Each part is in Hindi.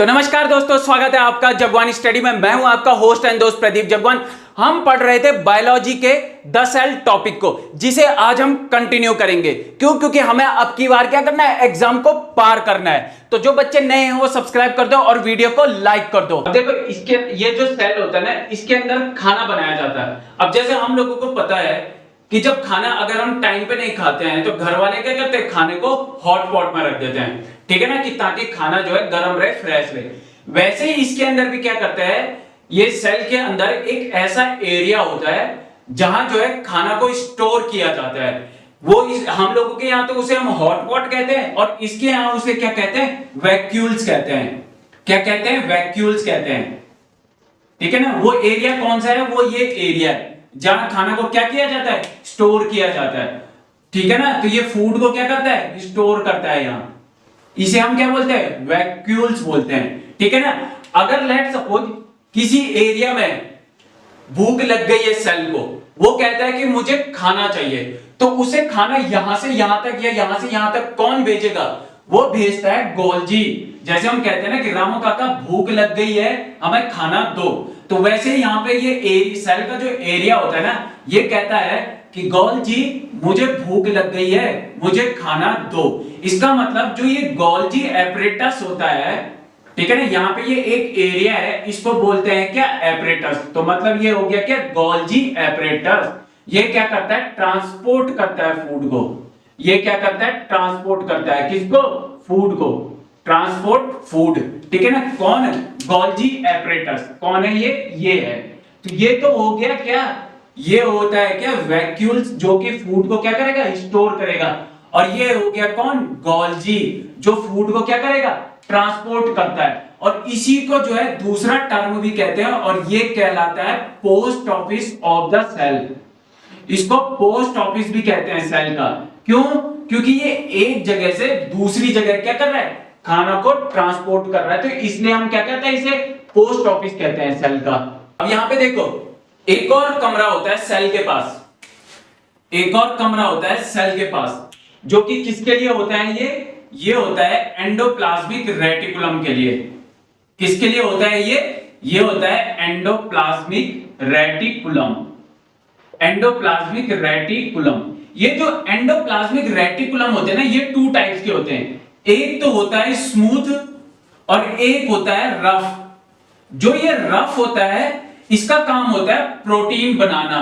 तो नमस्कार दोस्तों, स्वागत है आपका जगवान स्टडी में। मैं हूं आपका होस्ट एंड दोस्त प्रदीप जगवान। हम पढ़ रहे थे बायोलॉजी के 10 सेल टॉपिक को, जिसे आज हम कंटिन्यू करेंगे। क्यों? क्योंकि हमें अब की बार क्या करना है, एग्जाम को पार करना है। तो जो बच्चे नए हैं वो सब्सक्राइब कर दो और वीडियो को लाइक कर दो। अब देखो, इसके ये जो सेल होता है ना, इसके अंदर खाना बनाया जाता है। अब जैसे हम लोगों को पता है कि जब खाना अगर हम टाइम पे नहीं खाते हैं तो घर वाले क्या करते हैं, खाने को हॉट पॉट में रख देते हैं, ठीक है ना, कि ताकि खाना जो है गर्म रहे, फ्रेश रहे। वैसे ही इसके अंदर भी क्या करते हैं, ये सेल के अंदर एक ऐसा एरिया होता है जहां जो है खाना को स्टोर किया जाता है। वो हम लोगों के यहाँ तो उसे हम हॉट पॉट कहते हैं, और इसके यहाँ उसे क्या कहते हैं, वैक्यूल्स कहते हैं। क्या कहते हैं? वैक्यूल्स कहते हैं, ठीक है ना। वो एरिया कौन सा है? वो ये एरिया है जहां खाना को क्या किया जाता है, स्टोर किया जाता है, ठीक है ना। तो ये फूड को क्या करता है, स्टोर करता है। यहां इसे हम क्या बोलते हैं, वैक्यूल्स बोलते हैं, ठीक है ना। अगर लेट सपोज किसी एरिया में भूख लग गई है सेल को, वो कहता है कि मुझे खाना चाहिए, तो उसे खाना यहां से यहां तक या यहां से यहां तक कौन भेजेगा? वो भेजता है गोल्जी। जैसे हम कहते हैं ना कि रामू काका भूख लग गई है, हमें खाना दो, तो वैसे यहाँ पे ये सेल का जो एरिया होता है ना, ये कहता है कि गोल्जी मुझे भूख लग गई है, मुझे खाना दो। इसका मतलब जो ये गोल्जी एपरेटस होता है, ठीक है ना, यहाँ पे ये एक एरिया है, इसको बोलते हैं क्या, एपरेटस। तो मतलब ये हो गया क्या, गोल्जी एपरेटस। ये क्या करता है, ट्रांसपोर्ट करता है फूड को। ये क्या करता है, ट्रांसपोर्ट करता है किसको, फूड को, ट्रांसपोर्ट फूड, ठीक है ना। कौन? Golgi apparatus. कौन है ये है। तो ये तो हो गया क्या, ये होता है क्या, वैक्यूल्स, जो कि फूड को क्या करेगा, स्टोर करेगा। और ये हो गया कौन, गोल्जी, जो फूड को क्या करेगा, ट्रांसपोर्ट करता है। और इसी को जो है दूसरा टर्म भी कहते हैं, और ये कहलाता है post office of the cell. इसको पोस्ट ऑफिस भी कहते हैं सेल का। क्यों? क्योंकि ये एक जगह से दूसरी जगह क्या कर रहा है, खाना को ट्रांसपोर्ट कर रहा है, तो इसलिए हम क्या कहते हैं, इसे पोस्ट ऑफिस कहते हैं सेल का। अब यहां पे देखो, एक और कमरा होता है सेल के पास, एक और कमरा होता है सेल के पास, जो कि किसके लिए होता है, ये होता है एंडोप्लाज्मिक रेटिकुलम के लिए। किसके लिए होता है ये होता है एंडोप्लाज्मिक रेटिकुलम। एंडोप्लाज्मिक रेटिकुलम, ये जो एंडोप्लाज्मिक रेटिकुलम होते हैं ना, ये टू टाइप्स के होते हैं। एक तो होता है स्मूथ और एक होता है रफ। जो ये रफ होता है, इसका काम होता है प्रोटीन बनाना।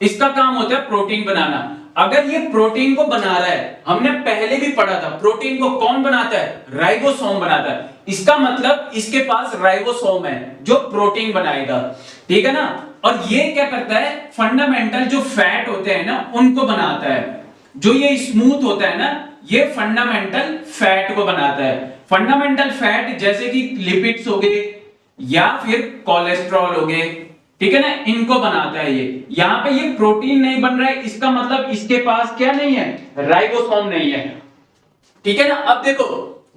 इसका काम होता है प्रोटीन बनाना। अगर ये प्रोटीन को बना रहा है, हमने पहले भी पढ़ा था, प्रोटीन को कौन बनाता है, राइबोसोम बनाता है। इसका मतलब इसके पास राइबोसोम है जो प्रोटीन बनाएगा, ठीक है ना। और ये क्या करता है, फंडामेंटल जो फैट होते हैं ना, उनको बनाता है। जो ये स्मूथ होता है ना, ये फंडामेंटल फैट को बनाता है। फंडामेंटल फैट जैसे कि लिपिड्स हो गए या फिर कोलेस्ट्रॉल हो गए, ठीक है ना, इनको बनाता है ये। यहां पे ये प्रोटीन नहीं बन रहा है, इसका मतलब इसके पास क्या नहीं है, राइबोसोम नहीं है, ठीक है ना। अब देखो,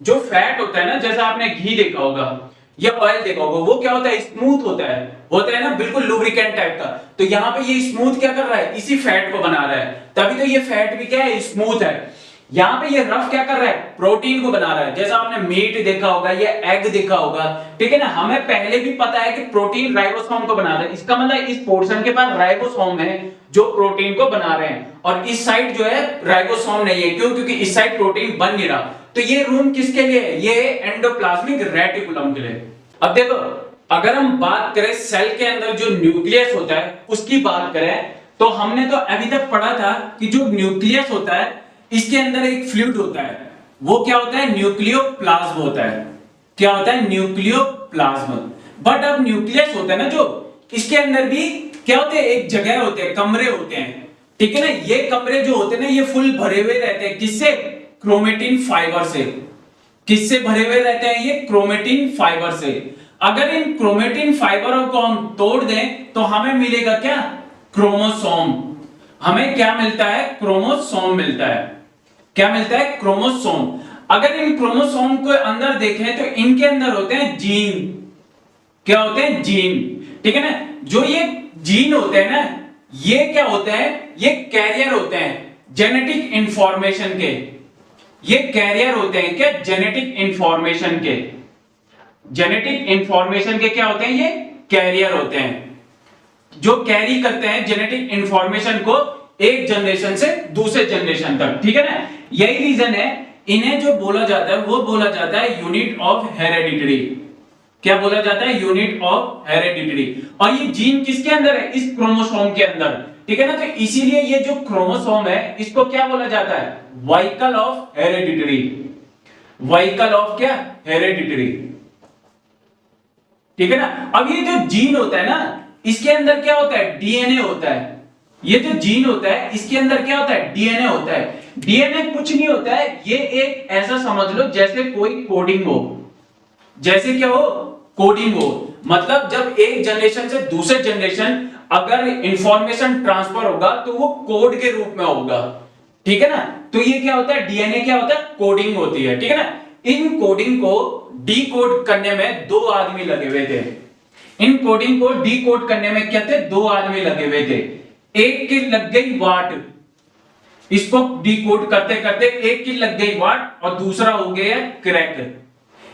जो फैट होता है ना, जैसा आपने घी देखा होगा या ऑयल देखा होगा, वो क्या होता है, स्मूथ होता है ना, बिल्कुल लुब्रिकेंट टाइप का। तो यहाँ पे ये स्मूथ क्या कर रहा है, इसी फैट को बना रहा है, तभी तो ये फैट भी क्या है, स्मूथ है। यहाँ पे ये रफ क्या कर रहा है, प्रोटीन को बना रहा है। जैसा आपने मीट देखा होगा या एग देखा होगा, ठीक है ना, हमें पहले भी पता है कि प्रोटीन राइबोसोम को बनाता है। इसका मतलब इस पोर्शन के पास राइबोसोम है जो प्रोटीन को बना रहे हैं, और इस साइड जो है राइबोसोम नहीं है। क्यों? क्योंकि इस साइड प्रोटीन बन नहीं रहा। तो ये रूम किसके लिए है, ये एंडोप्लाज्मिक रेटिकुलम के लिए। अब देखो, अगर हम बात करें सेल के अंदर जो न्यूक्लियस होता है उसकी बात करें, तो हमने तो अभी तक पढ़ा था कि जो न्यूक्लियस होता है, इसके अंदर एक फ्लूइड होता है। वो क्या होता है, न्यूक्लियोप्लाज्म होता है। क्या होता है, न्यूक्लियोप्लाज्म। बट अब न्यूक्लियस होता है ना जो, इसके अंदर भी क्या होते हैं, एक जगह होते हैं, कमरे होते हैं, ठीक है ना। ये कमरे जो होते हैं ना, ये फुल भरे हुए रहते हैं, किससे, क्रोमेटिन फाइबर से। किससे भरे हुए रहते हैं ये, क्रोमेटिन फाइबर से। अगर इन क्रोमेटिन फाइबरों को हम तोड़ दें तो हमें मिलेगा क्या, क्रोमोसोम। हमें क्या मिलता है, क्रोमोसोम मिलता है। क्या मिलता है, क्रोमोसोम। अगर इन क्रोमोसोम को अंदर देखें तो इनके अंदर होते हैं जीन। क्या होते हैं, जीन, ठीक है ना। जो ये जीन होते हैं ना, ये क्या होते हैं, ये कैरियर होते हैं जेनेटिक इंफॉर्मेशन के। ये कैरियर होते हैं क्या, जेनेटिक इंफॉर्मेशन के। जेनेटिक इंफॉर्मेशन के क्या होते हैं, ये कैरियर होते हैं, जो कैरी करते हैं जेनेटिक इंफॉर्मेशन को एक जनरेशन से दूसरे जनरेशन तक, ठीक है ना। यही रीजन है इन्हें जो बोला जाता है वो बोला जाता है यूनिट ऑफ हेरेडिटरी। क्या बोला जाता है, यूनिट ऑफ हेरेडिटरी। और ये जीन किसके अंदर है, इस क्रोमोसोम के अंदर, ठीक है ना। तो इसीलिए ये जो क्रोमोसोम है इसको क्या बोला जाता है, vehicle of hereditary, vehicle of क्या, हेरेडिटरी, ठीक है ना। अब ये जो जीन होता है ना, इसके अंदर क्या होता है, डीएनए होता है। ये जो जीन होता है इसके अंदर क्या होता है, डीएनए होता है। डीएनए कुछ नहीं होता है, ये एक ऐसा समझ लो जैसे कोई कोडिंग हो, जैसे क्या हो, कोडिंग हो। मतलब जब एक जनरेशन से दूसरे जनरेशन अगर इंफॉर्मेशन ट्रांसफर होगा तो वो कोड के रूप में होगा, ठीक है ना। तो ये क्या होता है, डीएनए क्या होता है, कोडिंग होती है, ठीक है ना। इन कोडिंग को डीकोड करने में 2 आदमी लगे हुए थे। इन कोडिंग को डीकोड करने में क्या थे, 2 आदमी लगे हुए थे। एक की लग गई वाट, इसको डीकोड करते करते एक की लग गई वाट और दूसरा हो गया क्रैक।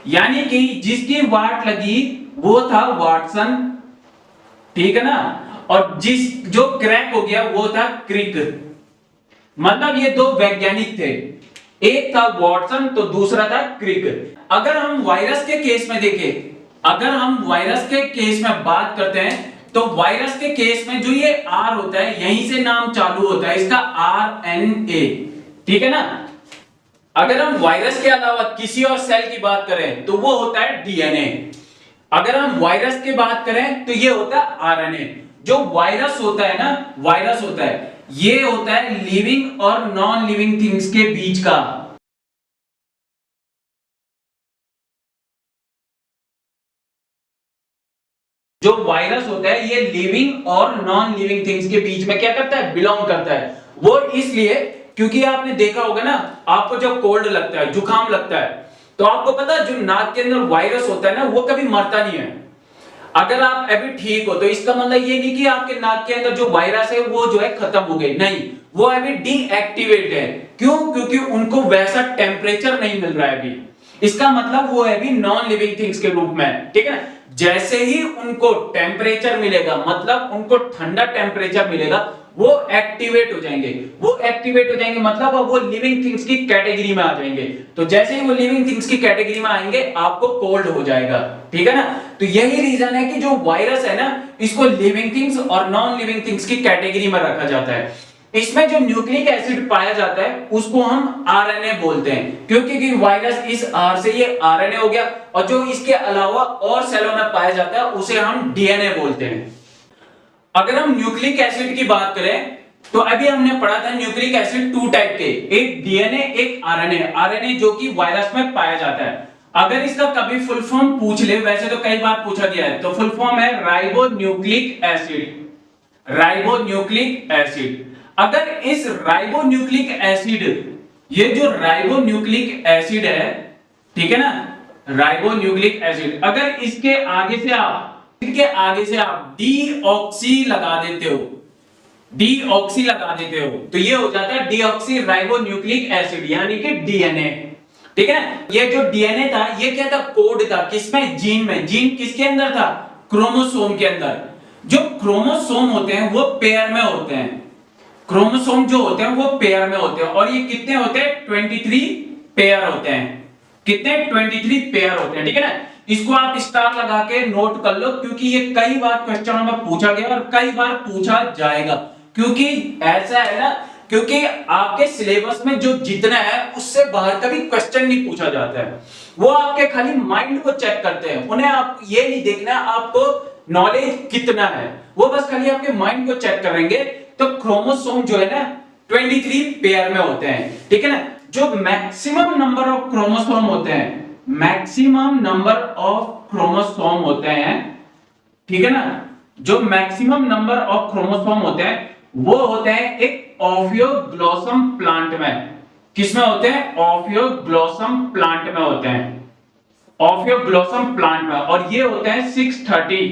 यानी कि जिसकी वाट लगी वो था वाटसन, ठीक है ना, और जो क्रैक हो गया वो था क्रिक। मतलब ये 2 वैज्ञानिक थे, एक था वाटसन तो दूसरा था क्रिक। अगर हम वायरस के केस में देखें, अगर हम वायरस के केस में बात करते हैं तो वायरस के केस में जो ये आर होता है यहीं से नाम चालू होता है इसका, आरएनए, ठीक है ना। अगर हम वायरस के अलावा किसी और सेल की बात करें तो वो होता है डीएनए। अगर हम वायरस की बात करें तो ये होता है आरएनए। जो वायरस होता है ना, वायरस होता है, ये होता है लिविंग और नॉन लिविंग थिंग्स के बीच का। जो वायरस होता है ये लिविंग और नॉन लिविंग थिंग्स के बीच में क्या करता है, बिलोंग करता है। वो इसलिए क्योंकि आपने देखा होगा ना, आपको जब कोल्ड लगता है, जुकाम लगता है, तो आपको पता है जो नाक के अंदर वायरस होता है ना वो कभी मरता नहीं है। अगर आप अभी ठीक हो तो इसका मतलब ये नहीं कि आपके नाक के अंदर जो वायरस है वो जो है खत्म हो गई, नहीं, वो अभी डीएक्टिवेट है। क्यों, क्योंकि उनको वैसा टेम्परेचर नहीं मिल रहा है अभी। इसका मतलब वो अभी नॉन लिविंग थिंग्स के रूप में, ठीक है। जैसे ही उनको टेम्परेचर मिलेगा, मतलब उनको ठंडा टेम्परेचर मिलेगा, वो एक्टिवेट हो जाएंगे। वो एक्टिवेट हो जाएंगे मतलब अब वो लिविंग थिंग्स की कैटेगरी में आ जाएंगे। तो जैसे ही वो लिविंग थिंग्स की कैटेगरी में आएंगे आपको कोल्ड हो जाएगा, ठीक है ना। तो यही रीजन है कि जो वायरस है ना, इसको लिविंग थिंग्स और नॉन लिविंग थिंग्स की कैटेगरी में रखा जाता है। इसमें जो न्यूक्लिक एसिड पाया जाता है उसको हम आरएनए बोलते हैं, क्योंकि वायरस इस आर से ये आरएनए हो गया, और जो इसके अलावा और सेलों में पाया जाता है उसे हम डीएनए बोलते हैं। अगर हम न्यूक्लिक एसिड की बात करें तो अभी हमने पढ़ा था न्यूक्लिक एसिड 2 टाइप के, एक डीएनए एक आरएनए। आरएनए जो कि वायरस में पाया जाता है। अगर इसका कभी फुल फॉर्म पूछ ले, वैसे तो कई बार पूछा गया है, तो फुल फॉर्म है राइबोन्यूक्लिक एसिड, राइबोन्यूक्लिक एसिड। अगर इस राइबोन्यूक्लिक एसिड, ये जो राइबोन्यूक्लिक एसिड है, ठीक है ना, राइबोन्यूक्लिक एसिड, अगर इसके आगे से आप डीऑक्सी लगा देते हो, डीऑक्सी लगा देते हो, तो ये हो जाता है डीऑक्सी राइबोन्यूक्लिक एसिड, यानी कि डीएनए, ठीक है ना। ये जो डीएनए था ये क्या था, कोड था, किसमें, जीन में। जीन किसके अंदर था, क्रोमोसोम के अंदर। जो क्रोमोसोम होते हैं वो पेयर में होते हैं, क्रोमोसोम जो होते हैं वो पेयर में होते हैं, और ये कितने होते हैं, 23 पेयर होते हैं। कितने, 23 पेयर होते हैं, ठीक है ना। इसको आप स्टार लगा के नोट कर लो, क्योंकि ये कई बार क्वेश्चनों में पूछा गया और कई बार पूछा जाएगा। क्योंकि ऐसा है ना, क्योंकि आपके सिलेबस में जो जितना है उससे बाहर कभी क्वेश्चन नहीं पूछा जाता है। वो आपके खाली माइंड को चेक करते हैं, उन्हें आप ये नहीं देखना आपको नॉलेज कितना है, वो बस खाली आपके माइंड को चेक करेंगे। तो क्रोमोसोम जो है ना 23 पेयर में होते हैं, ठीक है ना। जो मैक्सिमम नंबर ऑफ क्रोमोसोम होते हैं, मैक्सिमम नंबर ऑफ क्रोमोसोम होते हैं, ठीक है ना, जो मैक्सिमम नंबर ऑफ क्रोमोसोम होते हैं वो होते हैं एक ऑफियोग्लोसम प्लांट में। किसमें होते हैं, ऑफियोग्लोसम प्लांट में होते हैं, ऑफियोग्लोसम प्लांट में, और ये होते हैं 630,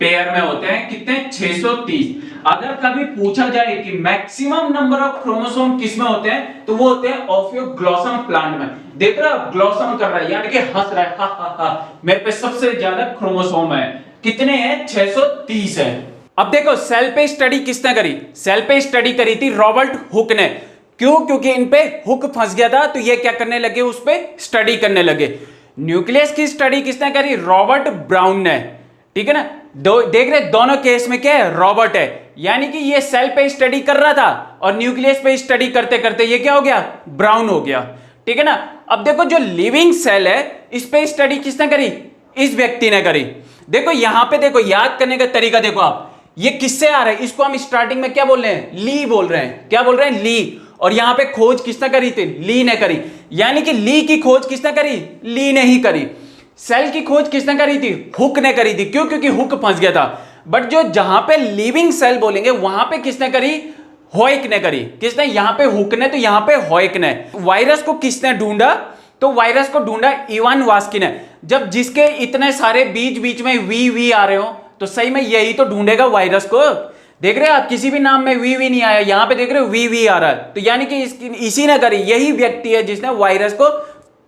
पेयर में होते हैं कितने 630। अगर कभी पूछा जाए कि मैक्सिमम नंबर ऑफ क्रोमोसोम किस में होते हैं तो वो होते हैं ऑफियोग्लोसम प्लांट में। देख रहे हो ग्लोसम कर रहा है यानी कि हंस रहा है, हा हा हा मेरे पे सबसे ज्यादा क्रोमोसोम है। कितने हैं 630 है। अब देखो सेल पे स्टडी किसने करी, सेल पे स्टडी करी थी रॉबर्ट हुक ने। क्यों? क्योंकि इन पे हुक फंस गया था तो ये क्या करने लगे, उस पे स्टडी करने लगे। न्यूक्लियस की स्टडी किसने करी, रॉबर्ट ब्राउन ने। ठीक है ना, देख रहे दोनों केस में क्या है, रॉबर्ट है। यानी कि ये सेल पे स्टडी कर रहा था और न्यूक्लियस पे स्टडी करते करते ये क्या हो गया, ब्राउन हो गया। ठीक है ना। अब देखो जो लिविंग सेल है इस पे स्टडी किसने करी, इस व्यक्ति ने करी। देखो यहां पे देखो याद करने का तरीका देखो आप, ये किससे आ रहा है, इसको हम स्टार्टिंग में क्या बोल रहे हैं, ली बोल रहे हैं। क्या बोल रहे हैं, ली। और यहां पे खोज किसने करी थी, ली ने करी। यानी कि ली की खोज किसने करी, ली ने ही करी। सेल की खोज किसने करी थी, हुक ने करी थी। क्यों? क्योंकि हुक फंस गया था। बट जो जहां पे लिविंग सेल बोलेंगे वहां पे किसने करी, हॉयक ने करी। किसने, यहां पे हुक ने तो यहां पे हॉयक ने। वायरस को किसने ढूंढा, तो वायरस को ढूंढा इवान वास्की ने। जब जिसके इतने सारे बीच बीच में वी वी आ रहे हो तो सही में यही तो ढूंढेगा वायरस को। देख रहे हो आप, किसी भी नाम में वी वी नहीं आया, यहां पे देख रहे हो वी वी आ रहा है। तो यानी कि इसी ने करी, यही व्यक्ति है जिसने वायरस को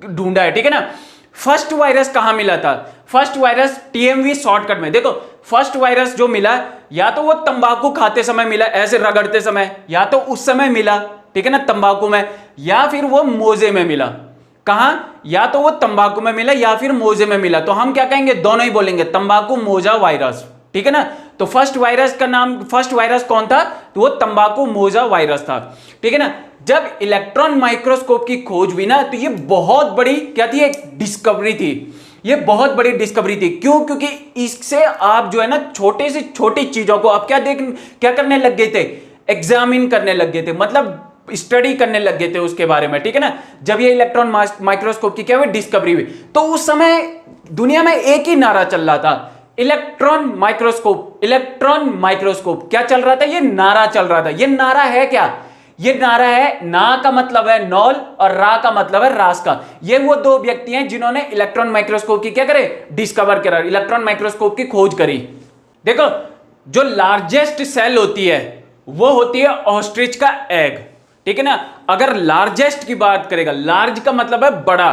ढूंढा है। ठीक है ना। फर्स्ट वायरस कहां मिला था, फर्स्ट वायरस टीएमवी शॉर्टकट में। देखो फर्स्ट वायरस जो मिला या तो वो तंबाकू खाते समय मिला, ऐसे रगड़ते समय, या तो उस समय मिला, ठीक है ना, तंबाकू में, या फिर वो मोजे में मिला। कहां, या तो वो तंबाकू में मिला या फिर मोजे में मिला। तो हम क्या कहेंगे, दोनों ही बोलेंगे, तंबाकू मोजा वायरस। ठीक है ना। तो फर्स्ट वायरस का नाम, फर्स्ट वायरस कौन था, तो वो तंबाकू मोजा वायरस था। ठीक है ना। जब इलेक्ट्रॉन माइक्रोस्कोप की खोज हुई ना तो ये बहुत बड़ी क्या थी, एक डिस्कवरी थी। ये बहुत बड़ी डिस्कवरी थी। क्यों? क्योंकि इससे आप जो है ना छोटे से छोटी चीजों को आप क्या करने लग गए थे, एग्जामिन करने लग गए थे, मतलब स्टडी करने लग गए थे उसके बारे में। ठीक है ना। जब ये इलेक्ट्रॉन माइक्रोस्कोप की क्या हुई, डिस्कवरी हुई, तो उस समय दुनिया में एक ही नारा चल रहा था, इलेक्ट्रॉन माइक्रोस्कोप, इलेक्ट्रॉन माइक्रोस्कोप। क्या चल रहा था, ये नारा चल रहा था। ये नारा है क्या, ये नारा है, ना का मतलब है नॉल और रा का मतलब है रास का। ये वो दो व्यक्ति हैं जिन्होंने इलेक्ट्रॉन माइक्रोस्कोप की क्या करे, डिस्कवर करा, इलेक्ट्रॉन माइक्रोस्कोप की खोज करी। देखो जो लार्जेस्ट सेल होती है वो होती है ऑस्ट्रिच का एग। ठीक है ना। अगर लार्जेस्ट की बात करेगा, लार्ज का मतलब है बड़ा,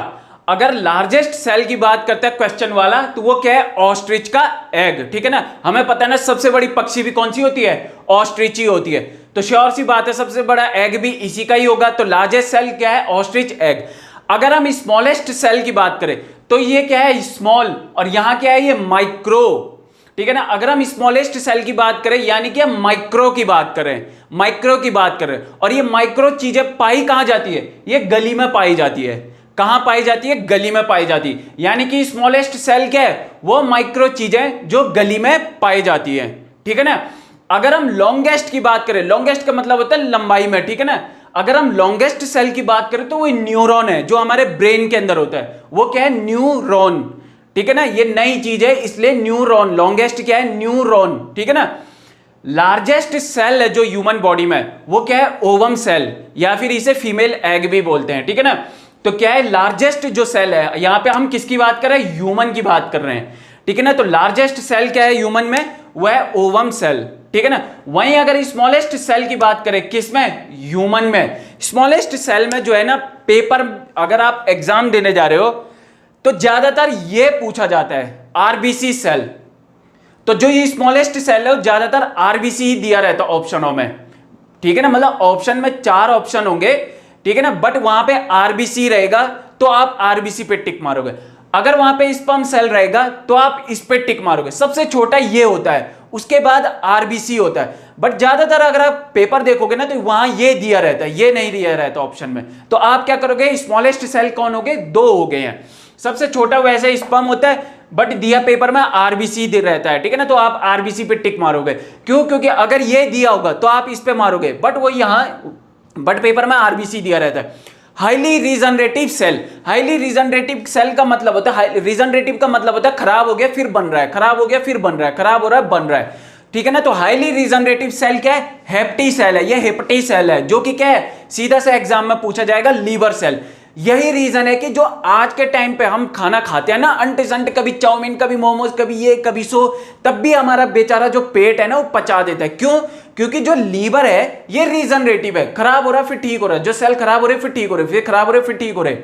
अगर लार्जेस्ट सेल की बात करता है क्वेश्चन वाला तो वो क्या है, ऑस्ट्रिच का एग। ठीक है ना। हमें पता है ना सबसे बड़ी पक्षी भी कौन सी होती है, ऑस्ट्रिच ही होती है। तो श्योर सी बात है सबसे बड़ा एग भी इसी का ही होगा। तो लार्जेस्ट सेल क्या है, ऑस्ट्रिच एग। अगर हम स्मॉलेस्ट सेल की बात करें तो ये क्या है, स्मॉल, और यहां क्या है, ये माइक्रो। ठीक है ना। अगर हम स्मॉलेस्ट सेल की बात करें यानी कि हम माइक्रो की बात करें, माइक्रो की बात करें, और ये माइक्रो चीजें पाई कहां जाती है, ये गली में पाई जाती है। कहां पाई जाती है, गली में पाई जाती है। यानी कि स्मॉलेस्ट सेल क्या है, वो माइक्रो चीजें जो गली में पाई जाती है। ठीक है ना। अगर हम लॉन्गेस्ट की बात करें, लॉन्गेस्ट का मतलब होता है लंबाई में। ठीक है ना। अगर हम लॉन्गेस्ट सेल की बात करें तो वो न्यूरॉन है जो हमारे ब्रेन के अंदर होता है, वो क्या है, न्यूरॉन। ठीक है ना। ये नई चीज है इसलिए न्यूरॉन, लॉन्गेस्ट क्या है, न्यूरॉन। ठीक है ना। लार्जेस्ट सेल है जो ह्यूमन बॉडी में, वो क्या है, ओवम सेल, या फिर इसे फीमेल एग भी बोलते हैं। ठीक है ना। तो क्या है, लार्जेस्ट जो सेल है, यहां पे हम किसकी बात कर रहे हैं, ह्यूमन की बात कर रहे हैं। ठीक है ना। तो लार्जेस्ट सेल क्या है ह्यूमन में, वह है ओवम सेल। ठीक है ना। वहीं अगर स्मॉलेस्ट सेल की बात करें, किसमें, ह्यूमन में, स्मॉलेस्ट सेल में जो है ना, पेपर अगर आप एग्जाम देने जा रहे हो तो ज्यादातर ये पूछा जाता है, आरबीसी सेल। तो जो ये स्मॉलेस्ट सेल है वो ज्यादातर आरबीसी ही दिया रहता है ऑप्शनों में। ठीक है ना। मतलब ऑप्शन में 4 ऑप्शन होंगे, ठीक है ना, बट वहां पे आरबीसी रहेगा तो आप आरबीसी पे टिक मारोगे। अगर वहां पे स्पर्म सेल रहेगा तो आप इस पे टिक मारोगे। सबसे छोटा ये होता है, उसके बाद आरबीसी होता है। बट ज्यादातर अगर आप पेपर देखोगे ना तो वहां ये दिया रहता है, ये नहीं दिया रहता ऑप्शन में। तो आप क्या करोगे, स्मॉलेस्ट सेल कौन हो गए, 2 हो गए हैं। सबसे छोटा वैसे स्पर्म होता है बट दिया पेपर में आरबीसी दे रहता है। ठीक है ना। तो आप आरबीसी पे टिक मारोगे। क्यों? क्योंकि अगर ये दिया होगा तो आप इस पे मारोगे, बट वो यहां, बट पेपर में आरबीसी दिया रहता है। Highly regenerative cell, highly regenerative cell का मतलब होता है, रीजनरेटिव का मतलब होता है खराब हो गया फिर बन रहा है, खराब हो गया फिर बन रहा है, खराब हो रहा है बन रहा है। ठीक है ना। तो हाईली रीजनरेटिव सेल क्या है, हेप्टी सेल है। ये हेप्टी सेल है जो कि क्या है, सीधा सा एग्जाम में पूछा जाएगा, लीवर सेल। यही रीजन है कि जो आज के टाइम पे हम खाना खाते हैं ना अंट संट, कभी चाउमीन, कभी मोमोज, कभी ये कभी सो, तब भी हमारा बेचारा जो पेट है ना वो पचा देता है। क्यों? क्योंकि जो लीवर है ये रीजनरेटिव है, खराब हो रहा है फिर ठीक हो रहा है, जो सेल खराब हो रहे फिर ठीक हो रहे, फिर खराब हो रहे फिर ठीक हो रहे,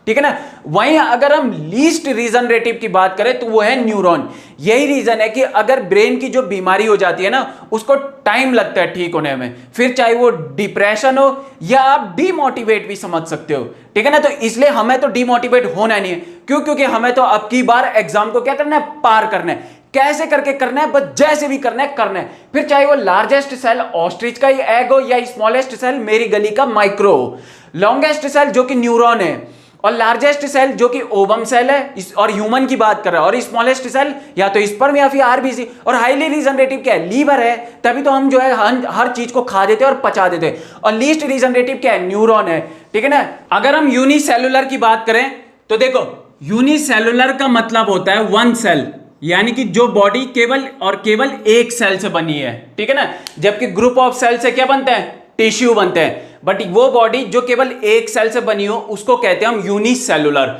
ठीक है ना। वहीं अगर हम लीस्ट रीजनरेटिव की बात करें तो वो है न्यूरॉन। यही रीजन है कि अगर ब्रेन की जो बीमारी हो जाती है ना उसको टाइम लगता है ठीक होने में, फिर चाहे वो डिप्रेशन हो या आप डीमोटिवेट भी समझ सकते हो, ठीक है ना। तो इसलिए हमें तो डीमोटिवेट होना नहीं है। क्यों? क्योंकि हमें तो अब की बार एग्जाम को क्या करना है, पार करना है। कैसे करके करना है? बस जैसे भी करना है करना है, फिर चाहे वो लार्जेस्ट सेल ऑस्ट्रिच का ही एग हो या स्मॉलेस्ट सेल मेरी गली का माइक्रो हो। लॉन्गेस्ट सेल जो कि न्यूरॉन है और लार्जेस्ट सेल जो कि ओवम सेल है और ह्यूमन की बात कर रहा है, और स्मॉलेस्ट सेल या तो स्पर्म या फिर आरबीसी, और हाईली रीजनरेटिव क्या है, लीवर है। तभी तो हम जो है हर चीज को खा देते हैं और पचा देते हैं। और लीस्ट रीजनरेटिव क्या है, न्यूरॉन है, ठीक है ना। अगर हम यूनिसेलुलर की बात करें तो देखो यूनिसेलुलर का मतलब होता है वन सेल, यानी कि जो बॉडी केवल और केवल एक सेल से बनी है, ठीक है ना। जबकि ग्रुप ऑफ सेल से क्या बनते हैं, टिश्यू बनते हैं। बट वो बॉडी जो केवल एक सेल से बनी हो उसको कहते हैं हम यूनिसेलुलर।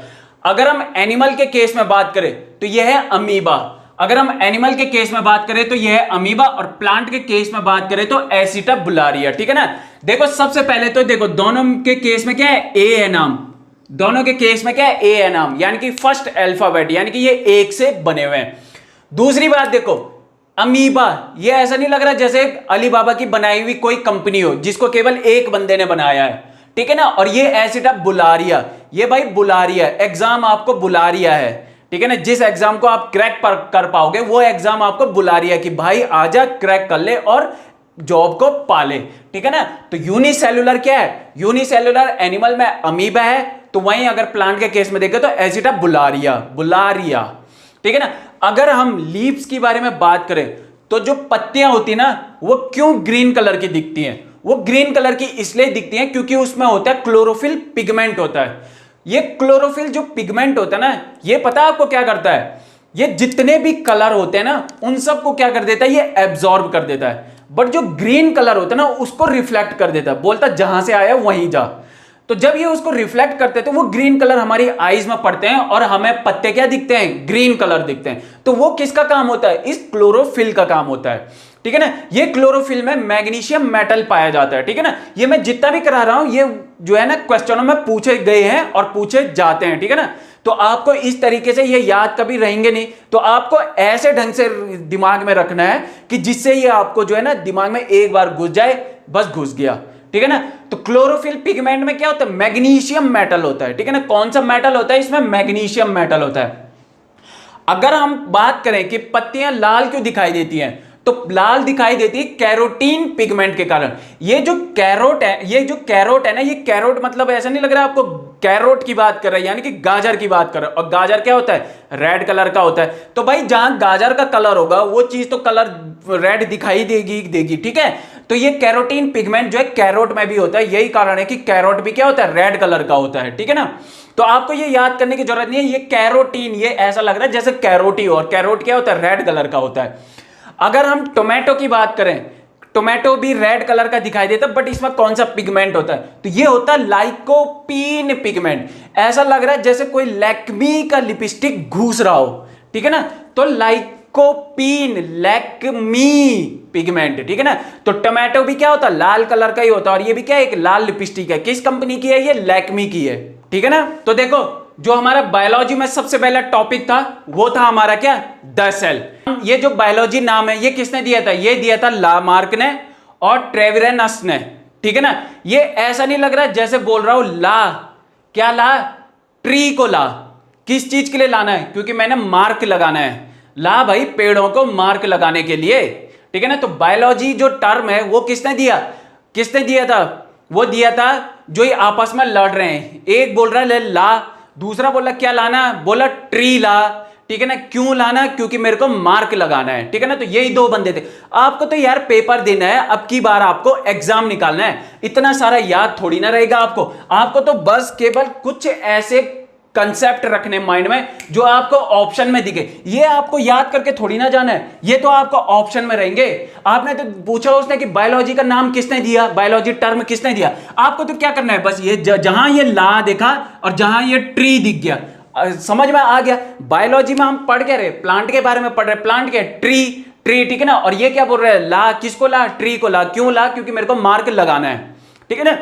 अगर हम एनिमल के केस में बात करें तो यह है अमीबा। अगर हम एनिमल के केस में बात करें तो यह है अमीबा, और प्लांट के केस में बात करें तो एसिटाबुलारिया, ठीक है ना। देखो सबसे पहले तो देखो दोनों के केस में क्या है, ए है नाम। दोनों के केस में क्या है, ए है नाम, यानी कि फर्स्ट अल्फाबेट, यानी कि ये एक से बने हुए हैं। दूसरी बात देखो अमीबा, ये ऐसा नहीं लग रहा जैसे अली बाबा की बनाई हुई कोई कंपनी हो जिसको केवल एक बंदे ने बनाया है, ठीक है ना। और ये एसिटाबुलारिया, ये भाई बुलारिया, एग्जाम आपको बुलारिया है, ठीक है ना। जिस एग्जाम को आप क्रैक कर पाओगे वो एग्जाम आपको बुलारिया कि भाई आजा क्रैक कर ले और जॉब को पाले, ठीक है ना। तो यूनिसेलुलर क्या है, यूनिसेलुलर एनिमल में अमीबा है, तो वहीं अगर प्लांट के केस में देखें तो एसिटाबुलारिया, बुलारिया, ठीक है ना। अगर हम लीव्स के बारे में बात करें तो जो पत्तियां होती है ना वो क्यों ग्रीन कलर की दिखती हैं, वो ग्रीन कलर की इसलिए दिखती हैं क्योंकि उसमें होता है क्लोरोफिल पिगमेंट होता है। ये क्लोरोफिल जो पिगमेंट होता है ना, ये पता है आपको क्या करता है, ये जितने भी कलर होते हैं ना उन सबको क्या कर देता है, ये एब्जॉर्ब कर देता है। बट जो ग्रीन कलर होता है ना उसको रिफ्लेक्ट कर देता है, बोलता जहां से आया वहीं जा। तो जब ये उसको रिफ्लेक्ट करते हैं तो वो ग्रीन कलर हमारी आईज में पड़ते हैं और हमें पत्ते क्या दिखते हैं, ग्रीन कलर दिखते हैं। तो वो किसका काम होता है, इस क्लोरोफिल का काम होता है, ठीक है ना। ये क्लोरोफिल में मैग्नीशियम मेटल पाया जाता है, ठीक है ना। ये मैं जितना भी करा रहा हूं ये जो है ना क्वेश्चनों में पूछे गए हैं और पूछे जाते हैं, ठीक है ना। तो आपको इस तरीके से ये याद कभी रहेंगे नहीं, तो आपको ऐसे ढंग से दिमाग में रखना है कि जिससे ये आपको जो है ना दिमाग में एक बार घुस जाए, बस घुस गया, ठीक है ना। तो क्लोरोफिल पिगमेंट में क्या होता है, मैग्नीशियम मेटल होता है, ठीक है ना। कौन सा मेटल होता है, इसमें मैग्नीशियम मेटल होता है। अगर हम बात करें कि पत्तियां लाल क्यों दिखाई देती हैं, तो लाल दिखाई देती है कैरोटीन पिगमेंट के कारण। ये जो कैरोट है ना, ये कैरोट मतलब ऐसा नहीं लग रहा है आपको कैरोट की बात कर रहा है, यानी कि गाजर की बात कर रहा है। और गाजर क्या होता है, रेड कलर का होता है। तो भाई जहां गाजर का कलर होगा वो चीज तो कलर रेड दिखाई देगी, ठीक है। तो ये कैरोटीन पिगमेंट जो है कैरोट में भी होता है, यही कारण है कि कैरोट भी क्या होता है, रेड कलर का होता है, ठीक है ना। तो आपको ये याद करने की जरूरत नहीं है, ये कैरोटीन, ये ऐसा लग रहा है जैसे कैरोटी, और कैरोट क्या होता है, रेड कलर का होता है। अगर हम टोमेटो की बात करें, टोमेटो भी रेड कलर का दिखाई देता है, बट इसमें कौन सा पिगमेंट होता है, तो ये होता है लाइकोपीन पिगमेंट। ऐसा लग रहा है जैसे कोई लैक्मी का लिपस्टिक घूस रहा हो, ठीक है ना। तो लाइकोपीन, लैक्मी पिगमेंट, ठीक है ना। तो टोमेटो भी क्या होता है, लाल कलर का ही होता है, और ये भी क्या है, एक लाल लिपस्टिक है। किस कंपनी की है, ये लैक्मी की है, ठीक है ना। तो देखो जो हमारा बायोलॉजी में सबसे पहला टॉपिक था वो था हमारा क्या, द सेल। ये जो बायोलॉजी नाम है ये किसने दिया था, ये दिया था लामार्क ने और ट्रेविरनस ने, ठीक है ना। ये ऐसा नहीं लग रहा जैसे बोल रहा हूं ला, क्या ला, ट्री को ला, किस चीज के लिए लाना है, क्योंकि मैंने मार्क लगाना है, ला भाई पेड़ों को मार्क लगाने के लिए, ठीक है ना। तो बायोलॉजी जो टर्म है वो किसने दिया था, वो दिया था जो ये आपस में लड़ रहे हैं। एक बोल रहा है ला, दूसरा बोला क्या लाना, बोला ट्री ला, ठीक है ना। क्यों लाना, क्योंकि मेरे को मार्क लगाना है, ठीक है ना। तो यही दो बंदे थे। आपको तो यार पेपर देना है, अब की बार आपको एग्जाम निकालना है, इतना सारा याद थोड़ी ना रहेगा आपको तो बस केवल कुछ ऐसे कंसेप्ट रखने माइंड में जो आपको ऑप्शन में दिखे। ये आपको याद करके थोड़ी ना जाना है, ये तो आपको ऑप्शन में रहेंगे। आपने तो पूछा उसने कि बायोलॉजी का नाम किसने दिया, बायोलॉजी टर्म किसने दिया। आपको तो क्या करना है, बस ये जहां ये ला देखा और जहां ये ट्री दिख गया, समझ में आ गया। बायोलॉजी में हम पढ़ के रहे, प्लांट के बारे में पढ़ रहे, प्लांट के ट्री, ट्री, ठीक है ना। और ये क्या बोल रहे हैं, ला, किसको ला, ट्री को ला। क्यों ला, क्योंकि मेरे को मार्क लगाना है, ठीक है ना।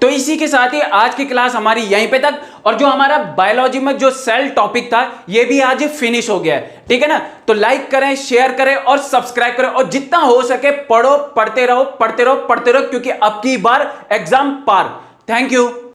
तो इसी के साथ ही आज की क्लास हमारी यहीं पे तक, और जो हमारा बायोलॉजी में जो सेल टॉपिक था ये भी आज फिनिश हो गया है, ठीक है ना। तो लाइक करें, शेयर करें और सब्सक्राइब करें, और जितना हो सके पढ़ो, पढ़ते रहो, पढ़ते रहो, पढ़ते रहो, क्योंकि अब की बार एग्जाम पार। Thank you.